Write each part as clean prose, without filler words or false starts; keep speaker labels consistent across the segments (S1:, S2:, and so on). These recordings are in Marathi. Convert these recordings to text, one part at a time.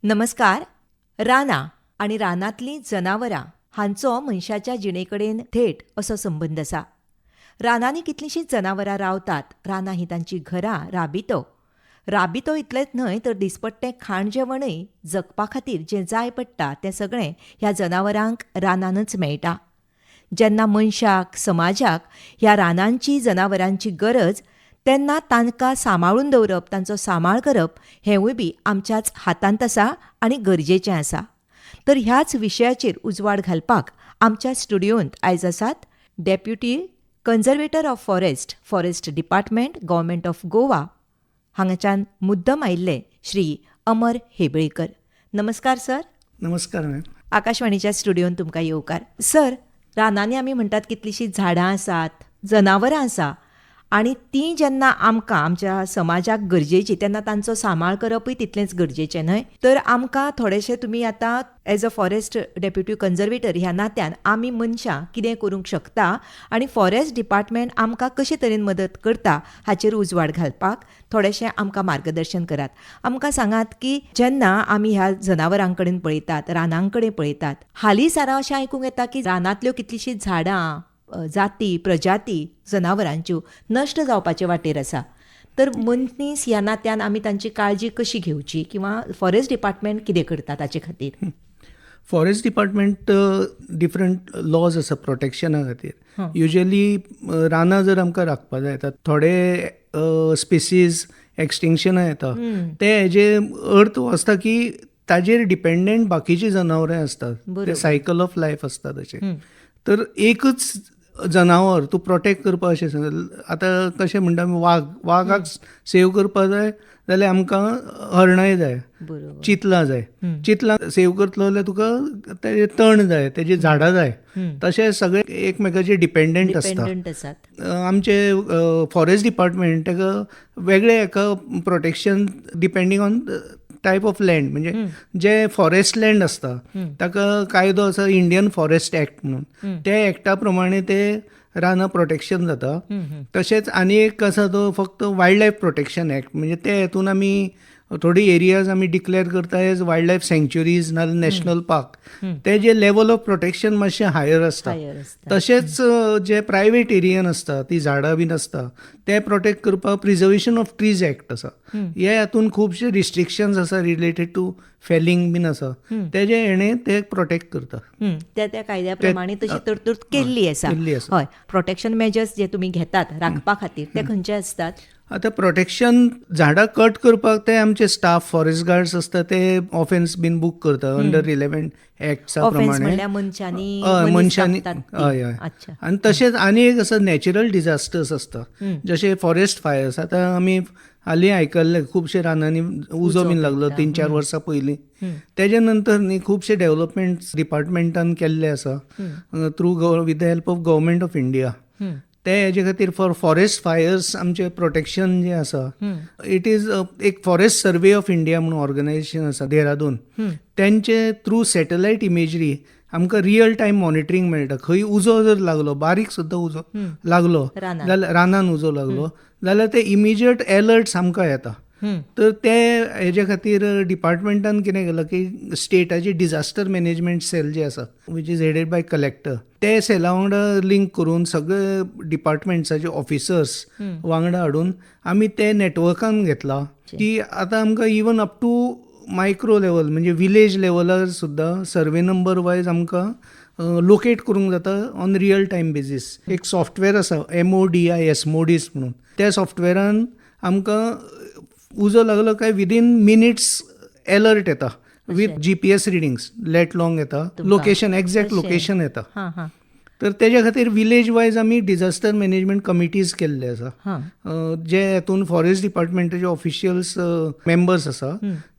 S1: नमस्कार. रानां आणि रानांतलीं जनावरां हांचो मनशाच्या जिणेकडेन थेट असो संबंद आसा. रानांनी कितलींशींच जनावरां रावतात. रानां ही तांची घरां, राबितो इतलेंच न्हय तर दिसपट्टें खाण जेवणय जगपा खातीर जें जाय पडटा तें सगळें ह्या जनावरांक रानांनच मेळटा. जेन्ना मनशाक, समाजाक ह्या रानांची, जनावरांची गरज तेन्ना तांकां सांबाळून दवरप, तांचो सांबाळ करप हेंवूय बी आमच्याच हातांत आसा आनी गरजेचें आसा. तर ह्याच विशयाचेर उजवाड घालपाक आमच्या स्टुडियोंत आयज आसात deputy conservator of forest department, government of Goa हांगाच्यान मुद्दम आयिल्ले श्री अमर हेबळेकर. नमस्कार सर.
S2: नमस्कार मॅम.
S1: आकाशवाणीच्या स्टुडियोंत तुमकां येवकार. सर, रानांनी आमी म्हणटात कितलींशीं झाडां आसात, जनावरां आसा आनी तीं जेन्ना आमकां आमच्या समाजाक गरजेचीं तेन्ना तांचो सांबाळ करपूय तितलेंच गरजेचें न्हय. तर आमकां थोडेशें तुमी आतां as a forest deputy conservator ह्या नात्यान आमी मनशां कितें करूंक शकता आनी फॉरेस्ट डिपार्टमेंट आमकां कशे तरेन मदत करता हाचेर उजवाड घालपाक थोडेशें आमकां मार्गदर्शन करात. आमकां सांगात की जेन्ना आमी ह्या जनावरां कडेन पळयतात, रानां कडेन पळयतात, हालीं सारा अशें आयकूंक येता की रानांतल्यो कितलींशींच झाडां, जाती, प्रजाती जनावरांच्यो नश्ट जावपाचे वाटेर आसा. तर मनीस ह्या नात्यान आमी तांची काळजी कशी घेवची किंवा फॉरेस्ट डिपार्टमेंट कितें करता ताचे खातीर?
S2: फॉरेस्ट डिपार्टमेंट डिफरंट लॉज आसा प्रोटेक्शना खातीर. युजली रानां जर आमकां राखपा जाय तर थोडे स्पेसीज एक्सटिंक्शना येता. ते हेजे अर्थ हो आसता की ताजेर डिपेंडंट बाकीची जनावरां आसतात, सायकल ऑफ लायफ आसता तशें. तर एकच जनावर तूं प्रोटेक्ट करपा अशें आतां कशें म्हणटा आमी वागाक सेव करपा जाय जाल्यार आमकां हरणाय जाय, चितलां जाय. चितलां सेव करतलो जाल्यार तुका तेजें तण जाय, तेजी झाडां जाय. तशें सगळे एकमेकाचेर डिपेंडंट आसतात. आमचे फॉरेस्ट डिपार्टमेंट ताका वेगळे एका protection depending on type of land, म्हणजे जे फॉरेस्ट लँड आसता ताका कायदो आसा इंडियन फॉरेस्ट एक्ट म्हणून. त्या एक्टा प्रमाणे ते रानां प्रोटेक्शन जाता. तशेंच आनी एक आसा तो फक्त वायल्ड लायफ प्रोटेक्शन एक्ट, म्हणजे ते हेतून आमी थोडी एरियाज आमी डिक्लेअर करता एज वायल्ड लायफ सँक्च्युरीज नाजाल्यार नॅशनल पार्क. ते जे लेवल ऑफ प्रोटेक्शन मातशें हायर आसता. तशेंच जे प्रायवेट एरियन आसता ती झाडां बीन आसता ते प्रोटेक्ट करपाक प्रिजर्वेशन ऑफ ट्रीज एक्ट आसा. हे हातून खुबशे रिस्ट्रिक्शन्स आसा रिलेटेड टू फेलिंग बीन आसा. तेजे हेणें ते प्रोटेक्ट करता.
S1: त्या कायद्या प्रमाणे तशी तरतूद केल्ली आसा. हय. प्रोटेक्शन मेजर्स जे तुमी घेतात राखपा खातीर ते खंयचे आसतात?
S2: आतां प्रोटेक्शन झाडां कट करपाक ते आमचे स्टाफ फॉरेस्ट गार्ड्स आसता ते ऑफेन्स बीन बूक करता अंडर रिलेव्हंट एक्ट्सा प्रमाणे. मनशांनी. हय हय. आनी तशेंच आनी एक आसा नॅचरल डिजास्टर्स आसता, जशे फॉरेस्ट फायर्स. आतां आमी हालीं आयकल्ले खुबशे रानांनी उजो बीन लागलो 3-4 वर्सां पयलीं. तेजे नंतर न्ही खुबशे डेव्हलपमेंट्स डिपार्टमेंटान केल्ले आसा through with the help of government of India. ते हेजे खातीर फॉर फॉरेस्ट फायर्स आमचे प्रोटेक्शन जे आसा इट इज एक फॉरेस्ट सर्वे ऑफ इंडिया म्हणून ऑर्गनायझेशन आसा देहरादून. तेंचे थ्रू सॅटेलायट इमेजरी आमकां रियल टायम मॉनिटरींग मेळटा. खंय उजो जर लागलो, बारीक सुद्दां उजो लागलो जाल्यार रानान उजो लागलो जाल्यार ते इमिजिएट अलर्ट्स आमकां येता. तर ते हेजे खातीर डिपार्टमेंटान कितें केलां की स्टेटाची डिजास्टर मॅनेजमेंट सेल जे आसा which is headed by collector, ते सेला वांगडा लिंक करून सगळे डिपार्टमेंट्साचे ऑफिसर्स वांगडा हाडून आमी ते नेटवर्कान घेतला की आतां आमकां even up to micro level म्हणजे विलेज लेवलार सुद्दां सर्वे नंबर वायज आमकां लोकेट करूंक जाता ऑन रियल टायम बेजीस. एक सॉफ्टवेअर आसा MODIS म्हणून. त्या सॉफ्टवेअरान आमकां उजो लागलो काय विदीन मिनिट्स अलर्ट येता with GPS readings lat long येता, लोकेशन एक्झॅक्ट लोकेशन येता. तर तेज्या खातीर विलेज वायज आमी डिजास्टर मॅनेजमेंट कमिटीज केल्ले आसा जे हातून फॉरेस्ट डिपार्टमेंटाचे ऑफिशियल्स मेंबर्स आसा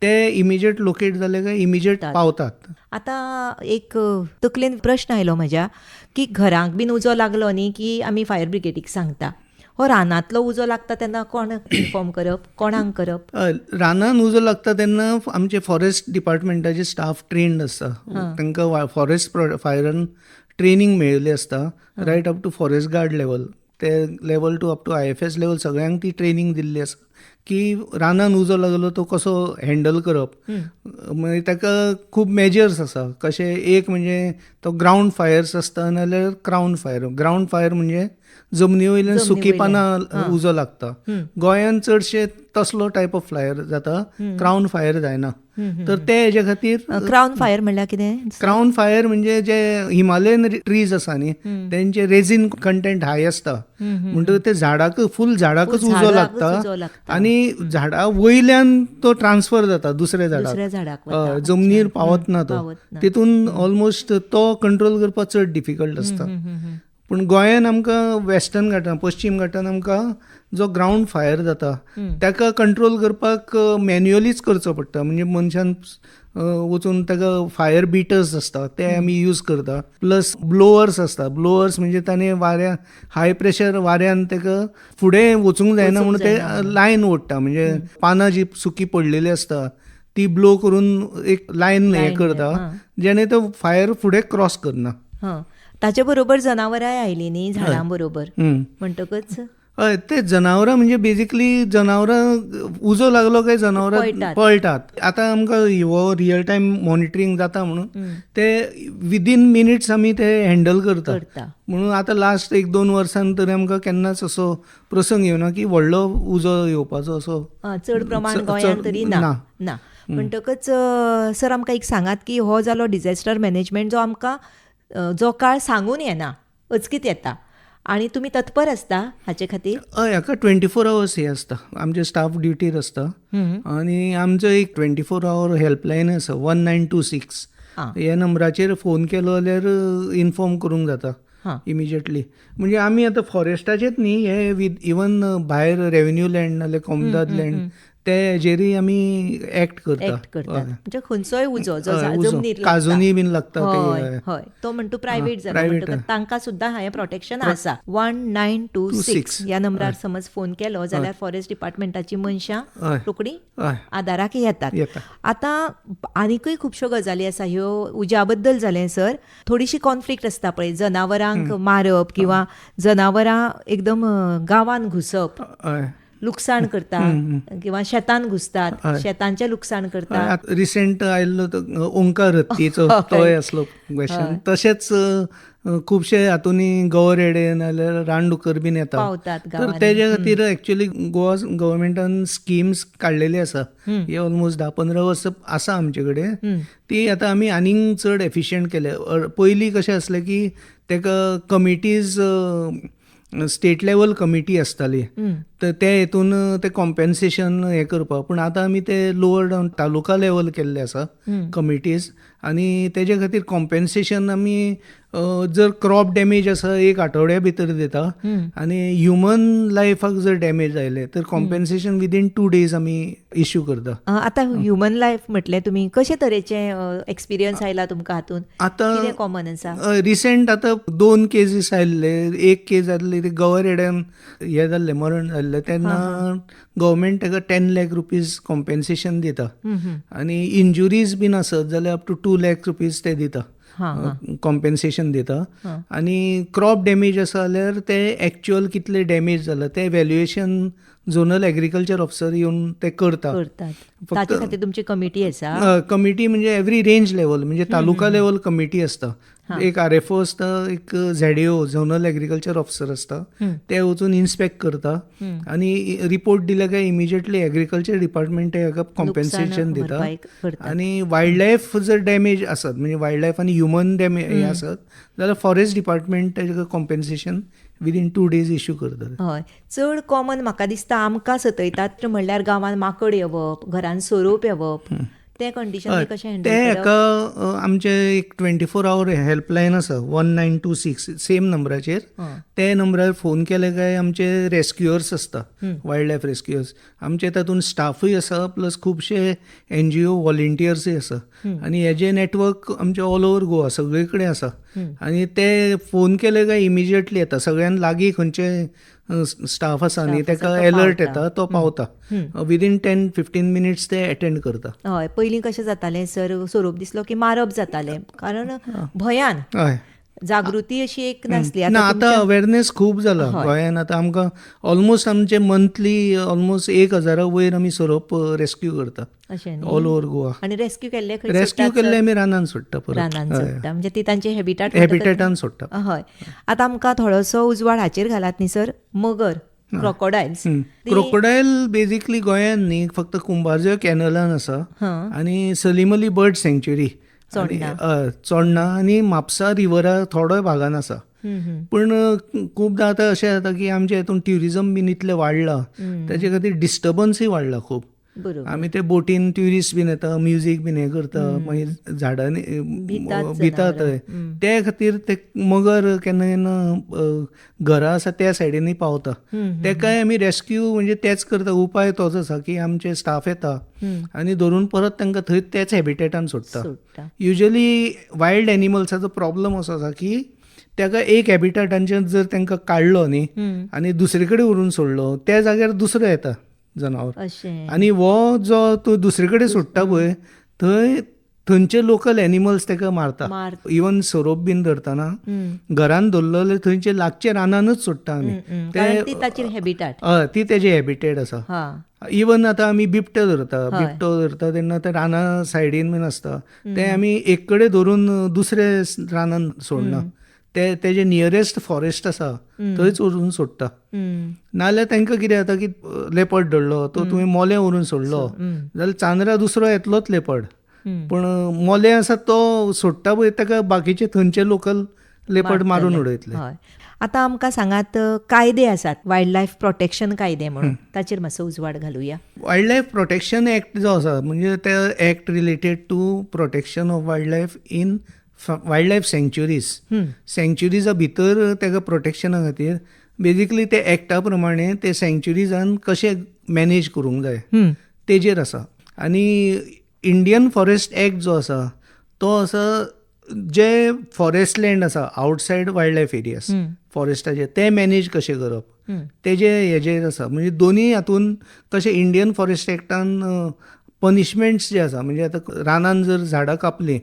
S2: ते इमिजिएट लोकेट जाले काय इमिजिएट पावतात.
S1: आतां एक तकलेन प्रश्न आयलो म्हज्या की घरांक बीन उजो लागलो न्ही की आमी फायर ब्रिगेडीक सांगता. हो रानांतलो उजो लागता तेन्ना कोण इन्फॉर्म करप, कोणाक करप?
S2: रानान उजो लागता तेन्ना आमचे फॉरेस्ट डिपार्टमेंटाचे स्टाफ ट्रेन्ड आसता. तांकां फॉरेस्ट फायरान ट्रेनिंग मेळिल्ली आसता right up to forest guard level. ते level to up to IFS level सगळ्यांक ती ट्रेनिंग दिल्ली आसा. की रानान उजो लागलो तो कसो हँडल करप. मागीर ताका खूब मेजर्स आसा. कशे एक म्हणजे तो ग्रावंड फायर्स आसता नाजाल्यार क्राउन फायर. ग्रावंड फायर म्हणजे जमनी वयल्यान सुकी पानां उजो लागता. गोंयांत चडशे तसलो टायप ऑफ फायर जाता, क्राउन फायर जायना. तर ते हेजे खातीर
S1: क्राउन फायर म्हणल्यार कितें?
S2: क्राउन फायर म्हणजे जे हिमालयन ट्रीज आसा न्ही तेंचे रेझिन कंटेंट हाय आसता, म्हणटकीर ते झाडाक फूल झाडाकच उजो लागता आनी झाडा वयल्यान तो ट्रान्सफर जाता दुसऱ्या झाडाक. जमनीर पावत ना तो. तितून ऑलमोस्ट तो कंट्रोल करपाक चड डिफिकल्ट आसता. पूण गोंयान आमकां वेस्टर्न घाटान पश्चिम घाटान आमकां जो ग्रावंड फायर जाता ताका कंट्रोल करपाक मॅन्युअलीच करचो पडटा. म्हणजे मनशान वचून ताका फायर बिटर्स आसता ते आमी यूज करता. प्लस ब्लोअर्स आसता. ब्लोअर्स म्हणजे ताणें वाऱ्या हाय प्रेशर वाऱ्यान ताका फुडें वचूंक जायना म्हणून ते लायन ओडटा. म्हणजे पानां जी सुकी पडलेली आसता ती ब्लो करून एक लायन हें करता जेणे तो फायर फुडें क्रॉस करना.
S1: ताचे बरोबर जनावरांय आयली न्ही झाडां बरोबर म्हणटकच.
S2: हय, ते जनावरां म्हणजे बेजिकली जनावरां उजो लागलो काय जनावरां पळटात. आतां आमकां हो रियल टायम मॉनिटरींग जाता म्हणून ते विदीन मिनिट्स आमी ते हँडल करता. म्हणून आतां लास्ट 1-2 वर्सान तरी आमकां केन्नाच असो प्रसंग येवना की व्हडलो उजो येवपाचो असो
S1: चड प्रमाण गोंयांत तरी ना. म्हणटकच सर आमकां एक सांगात की हो जालो डिझॅस्टर मॅनेजमेंट जो आमकां जो काळ सांगून येना, अचकीत येता आनी तुमी तत्पर आसता हाचे खातीर?
S2: हय, हाका 24 hours हे आसता. आमचे स्टाफ ड्युटीर आसता आनी आमचो एक 24 hour हेल्पलायन आसा 1926. ह्या नंबराचेर फोन केलो जाल्यार इन्फॉर्म करूंक जाता इमिजिएटली. म्हणजे आमी आतां फॉरेस्टाचेच न्ही, हे इवन भायर रेव्हेन्यू लँड नाल्यार कोमदाद लँड ते हेजेरूय आमी एक्ट करता.
S1: म्हणजे खंयचोय उजो जो जमनीर
S2: काजूनी बीन लागता
S1: हय तो म्हणटा प्रायवेट जाता तांकां सुद्दां हांवें प्रोटेक्शन आसा. 1926 ह्या नंबरार समज फोन केलो जाल्यार फॉरेस्ट डिपार्टमेंटाची मनशां रोखडी आदाराक येतात. आतां आनीकूय खुबश्यो गजाली आसा. ह्यो उज्या बद्दल जालें सर. थोडीशी कॉन्फ्लिक्ट आसता पळय, जनावरांक मारप किंवा जनावरां एकदम गांवान घुसप, लुकसाण करता किंवा शेतान घुसतात, शेतांचे लुकसाण करतात.
S2: रिसेंट आयिल्लो तो ओंकार हत्तीचो तोय आसलो क्वेश्चन. तशेंच खुबशे हातूंनी गवरेडे नाल्यार रानडुकर बीन येता. तर तेज्या खातीर एक्चुअली गोवा गव्हर्मेंटान स्किम्स काडलेली आसा. हे ऑलमोस्ट 10-15 वर्स आसा आमचे कडेन. ती आतां आमी आनीक चड एफिशियंट केले. पयलीं कशें आसलें की ताका कमिटीज स्टेट लेवल कमिटी आसताली, तर ते हितून ते कॉम्पेन्सेशन हे करपाक. पूण आतां आमी ते लोअर डावन तालुका लेवल केल्ले आसा कमिटीज आनी तेजे खातीर कॉम्पेन्सेशन आमी जर क्रॉप डॅमेज आसा 1 आठवड्या भितर दिता आनी ह्युमन लायफाक जर डॅमेज जायले तर कॉम्पेन्सेशन विदीन 2 days आमी इश्यू करता.
S1: आतां ह्युमन लायफ म्हटलें तुमी, कशे तरेचे एक्सपिरियन्स आयला तुमकां हातून? आतां कॉमन आसा?
S2: रिसेंट आतां 2 केसीस आयिल्ले. एक केस जाल्ली ती गवरेड्यान हे जाल्ले मरण जाल्ले तेन्ना गव्हर्मेंट ताका 10 lakh rupees कॉम्पेन्सेशन दिता आनी इंजुरीज बीन आसत जाल्यार अप टू 2 lakh rupees ते दिता, कॉम्पेन्सेशन दिता. आनी क्रॉप डॅमेज आसा जाल्यार ते एक्च्युअल कितले डॅमेज जाला ते व्हॅल्युएशन झोनल एग्रीकल्चर ऑफिसर येवन ते करतात.
S1: ताचे खातीर तुमची कमिटी आसा?
S2: कमिटी म्हणजे एवरी रेंज लेवल, म्हणजे तालुका लेवल कमिटी आसता. एक RFO आसता, एक ZAO झोनल एग्रीकल्चर ऑफिसर आसता, ते वचून इन्स्पेक्ट करता आनी रिपोर्ट दिले काय इमिजिएटली एग्रीकल्चर डिपार्टमेंट हाका कॉम्पेन्सेशन दिता. आनी वायल्ड लायफ जर डॅमेज आसत म्हणजे वायल्ड लायफ आनी ह्युमन डॅमेज हे आसत जाल्यार फॉरेस्ट डिपार्टमेंट ताका कॉम्पेन्सेशन विदीन 2 days इश्यू करता.
S1: हय, चड कॉमन म्हाका दिसता आमकां सतयतात म्हणल्यार गांवांत माकड येवप, घरान सोरोप येवप, ते कंडिशन कशें हँडल
S2: ते हाका आमचे एक 24 hour हेल्पलायन आसा 1926 सेम नंबराचेर. ते नंबरार फोन केले काय आमचे रेस्क्युअर्स आसता, वायल्ड लायफ रेस्क्युअर्स. आमचे तातूंत स्टाफूय आसा प्लस खुबशे NGO व्हॉलंटियर्सूय आसा आनी हेजे नेटवर्क आमचे ऑल ओवर गोवा सगळे कडेन आसा. आनी ते फोन केले काय इमिजिएटली येता. सगळ्यान लागीं खंयचे स्टाफ आसा न्ही ताका अलर्ट येता, तो पावता. विदीन 10-15 minutes ते अटेंड करता.
S1: हय, पयलीं कशें जातालें सर, सोरोप दिसलो की मारप जातालें कारण भयान जागृती अशी एक नासली.
S2: ना आतां अवेरनेस खूब जाला गोंयान. आतां आमकां ऑलमोस्ट आमचे मंथली ऑलमोस्ट 1,000 वयर आमी सोरोप रेस्क्यू करता
S1: अशें
S2: ऑल ओव्हर गोवा.
S1: आनी रेस्क्यू केल्ले
S2: रेस्क्यू केल्ले आमी रानान सोडटा परत.
S1: रानान सोडटा म्हणजे ती तांचे
S2: हॅबिटेटान सोडटा.
S1: हय. आतां आमकां थोडोसो उजवाड हाचेर घालात न्ही सर. मगर, क्रोकोडायल्स.
S2: क्रोकोडायल बेजिकली गोंयान न्ही फक्त कुंभारजुव्या कॅनलान आसा आनी सलीम अली बर्ड सँच्युरी चोडणा आनी म्हापसा रिवरा थोड्या भागान आसा. पूण खूबदां आतां अशें जाता की आमच्या हितून ट्युरिजम बीन इतलें वाडलां ताचे खातीर डिस्टर्बन्सूय वाडला खूब. आमी ते बोटीन ट्युरिस्ट बीन येता, म्युजीक बीन हें करता, मागीर झाडांनी भिता थंय. ते खातीर ते मगर केन्ना केन्ना घरां आसा त्या सायडीनूय पावता. तेकाय आमी रेस्क्यू म्हणजे तेच करता. उपाय तोच आसा की आमचे स्टाफ येता आनी धरून परत तांकां थंय तेच हॅबिटेटान सोडटा. युजली वायल्ड एनिमल्साचो प्रॉब्लम असो आसा की ताका एक हॅबिटेटांच्यान जर तांकां काडलो न्ही आनी दुसरे कडेन व्हरून सोडलो त्या जाग्यार दुसरो येता जनावर. आनी हो जो तो दुसरे कडेन सोडटा पळय थंयचे लोकल एनिमल्स ताका मारता. इवन सोरोप बीन धरतना घरान धरलो जाल्यार थंयचे लागचे रानानूच सोडटा आमी. ती तेजे हॅबिटेट आसा. इवन आतां आमी बिबटो धरता तेन्ना ते राना सायडीन बीन आसता ते आमी एक कडेन धरून दुसरे रानान सोडना. तेजे नियरेस्ट फॉरेस्ट आसा थंयच व्हरून सोडटा. नाल्यार तांकां कितें जाता की लेपर्ड धरलो तो तुवें मोले व्हरून सोडलो जाल्यार चांद्रा दुसरो येतलोच लेपर्ड. पूण मोले आसा तो सोडटा पळय ताका बाकीचे थंयचे लोकल लेपर्ड मारून उडयतले.
S1: आतां आमकां सांगात कायदे आसात वायल्ड लायफ प्रोटेक्शन कायदे म्हणून ताचेर मातसो उजवाड घालुया.
S2: वायल्ड लायफ प्रोटेक्शन एक्ट जो आसा म्हणजे ते act related to protection of wildlife in wildlife सँच्युरीजा भितर ताका प्रोटेक्शना खातीर बेजिकली ते एक्टा प्रमाणे ते सँच्युरीजान कशें मॅनेज करूंक जाय तेजेर आसा. आनी इंडियन फॉरेस्ट एक्ट जो आसा तो आसा जे फॉरेस्ट लँड आसा आवटसायड वायल्ड लायफ एरियाज फॉरेस्टाचे ते मॅनेज कशें करप तेजे हेजेर आसा. म्हणजे दोनी हातून कशें इंडियन फॉरेस्ट एक्टान पनिशमेंट्स जे आसा म्हणजे आतां रानान जर झाडां कापलीं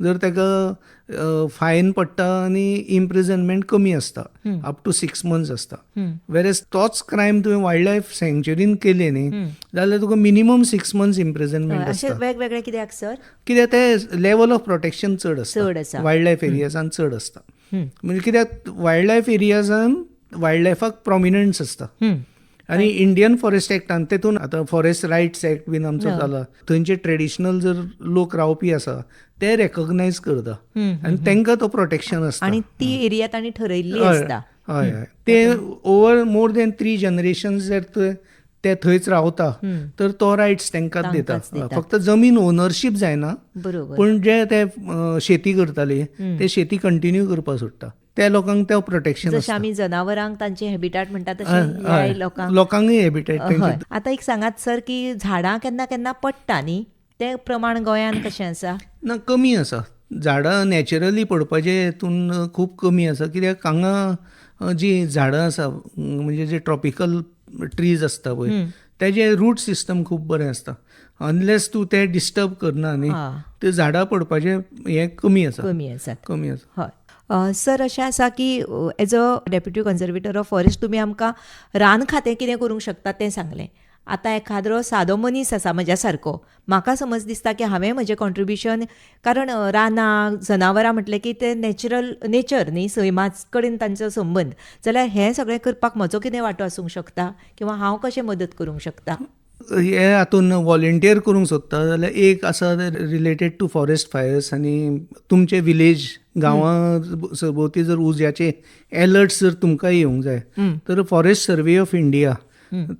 S2: जर ताका फायन पडटा आनी इम्प्रिजनमेंट कमी आसता अप टू 6 months आसता. वेरेज तोच क्रायम तुवें वायल्ड लायफ सँच्युरीन केली न्ही जाल्यार तुका मिनिमम 6 months इम्प्रिजनमेंट आसता.
S1: वेगवेगळे कित्याक सर?
S2: कित्याक ते लेवल ऑफ प्रोटेक्शन चड आसता वायल्ड लायफ एरियाजान चड आसता. म्हणजे कित्याक वायल्ड लायफ एरियाजान वायल्ड लायफाक प्रॉमिनन्स आसता. आनी इंडियन फॉरेस्ट एक्टान तेतून आतां फॉरेस्ट रायट्स एक्ट बीन आमचो जाला थंयचे ट्रेडिशनल जर लोक रावपी आसा ते रेकॉग्नायज करता आनी तांकां तो प्रोटेक्शन आसता.
S1: आनी ती एरिया तांणी ठरयल्ली आसता.
S2: हय हय. ते ओवर मोर देन 3 generations जर ते थंयच रावता तर तो रायट्स तांकांच दिता. फक्त जमीन ओनरशीप जायना पूण जे ते शेती करताले ते शेती कंटिन्यू करपाक सोडटा त्या लोकांक ते प्रोटेक्शन.
S1: जशें आमी जनावरांक तांचे हॅबिटेट म्हणटा तशें
S2: लोकांकूय हॅबिटेट.
S1: आतां एक सांगात सर की झाडां केन्ना केन्ना पडटा न्ही ते प्रमाण गोंयान कशें आसा?
S2: ना कमी आसा. झाडां नॅचरली पडपाचे हितून खूब कमी आसा. कित्याक हांगा जी झाडां आसा म्हणजे जे ट्रॉपिकल ट्रीज आसता पळय तेजे रूट सिस्टम खूब बरें आसता. अनलेस तूं ते डिस्टर्ब करना न्ही ते झाडां पडपाचे हें कमी आसा.
S1: हय सर अशें आसा की as a deputy conservator of forest तुमी आमकां रान खातें कितें करूंक शकता तें सांगलें. आतां एखादो सादो मनीस आसा म्हज्या सारको म्हाका समज दिसता की हांवें म्हजें कॉन्ट्रिब्युशन कारण रानां जनावरां म्हटलें की ते नेचर न्ही सैमाच कडेन तांचो संबंद जाल्यार हें सगळें करपाक म्हजो कितें वांटो आसूंक शकता किंवा हांव कशें मदत करूंक शकता?
S2: हे हातून वॉलंटियर करूंक सोदता जाल्यार एक आसा रिलेटेड टू फॉरेस्ट फायर्स आनी तुमचे विलेज गांवां सरभोवती जर उज्याचे अलर्ट्स जर तुमकां येवंक जाय तर फॉरेस्ट सर्वे ऑफ इंडिया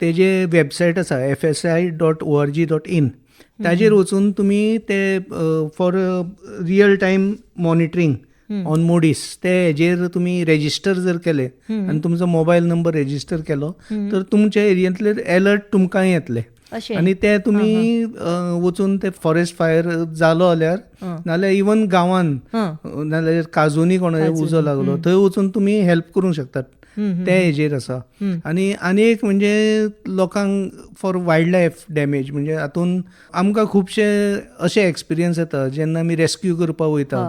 S2: तेजे वेबसायट आसा fsi.org.in ताजेर वचून तुमी ते for real time monitoring on MODIS ते हेजेर तुमी रेजिस्टर जर केले आनी तुमचो मोबायल नंबर रेजिस्टर केलो तर तुमच्या एरियांतले अलर्ट तुमकां येतले आनी ते तुमी वचून ते फॉरेस्ट फायर जालो जाल्यार नाल्यार इवन गांवान नाल्यार काजूनी कोणाचे उजो लागलो थंय वचून तुमी हेल्प करूंक शकतात. ते हेजेर आसा. आनी एक म्हणजे लोकांक फॉर वायल्ड लायफ डॅमेज म्हणजे हातून आमकां खुबशे अशे एक्सपिरियन्स येता जेन्ना आमी रेस्क्यू करपाक वयता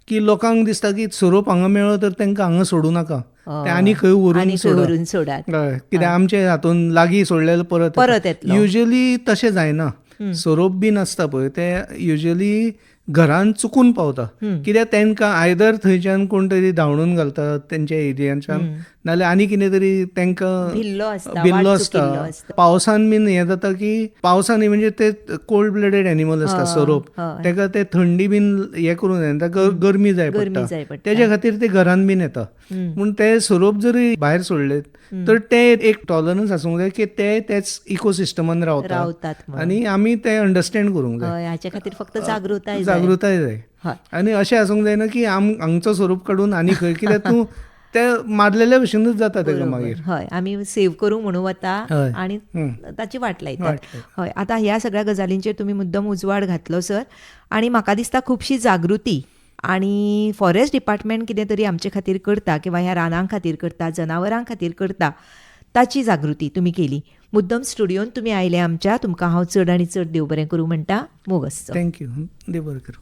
S2: की लोकांक दिसता की सोरोप हांगा मेळ्ळो तर तांकां हांगा सोडू नाका, ते आनी खंय व्हरून
S1: सोडात.
S2: कित्याक आमचे हातून लागीं सोडलेलो परत
S1: येतलो.
S2: युजली तशें जायना. सोरोप बीन आसता पळय ते युजली घरान चुकून पावता, कित्याक तांकां आयदर थंयच्यान कोण तरी धांवडून घालता तेंच्या एरियांच्यान, नाल्यार आनी कितें तरी तांकां भिल्लो आसता. पावसान बीन हें जाता की पावसान म्हणजे ते कोल्ड ब्लडेड एनिमल आसता सोरोप, ताका ते थंडी बीन हें करून जायना, ताका गरमी जाय पडटा, तेज्या खातीर ते घरान बीन येता. पूण ते सोरोप जरी भायर सोडले तर ते एक टॉलरन्स आसूंक जाय की ते तेच इकोसिस्टमान रावतात आनी आमी ते अंडरस्टँड करूंक जाय.
S1: हाचे खातीर फक्त जागृताय
S2: जाय. आनी अशें आसूंक जायना की हांगचो सोरोप काडून आनी खंय, कित्याक तूं ते मारलेल्या भशेनूच जाता तेका मागीर.
S1: हय, आमी सेव करूंक म्हणून वता आनी ताची वाट लायतात. हय, आतां ह्या सगळ्या गजालींचेर तुमी मुद्दम उजवाड घातलो सर, आनी म्हाका दिसता खुबशी जागृती आनी फॉरेस्ट डिपार्टमेंट कितें तरी आमचे खातीर करता किंवा ह्या रानां खातीर करता, जनावरां खातीर करता, ताची जागृती तुमी केली. मुद्दम स्टुडियोन तुमी आयले आमच्या, तुमकां हांव चड आनी चड देव बरें करूं म्हणटा. मोग आसचो.
S2: थँक्यू. देव बरें करूं.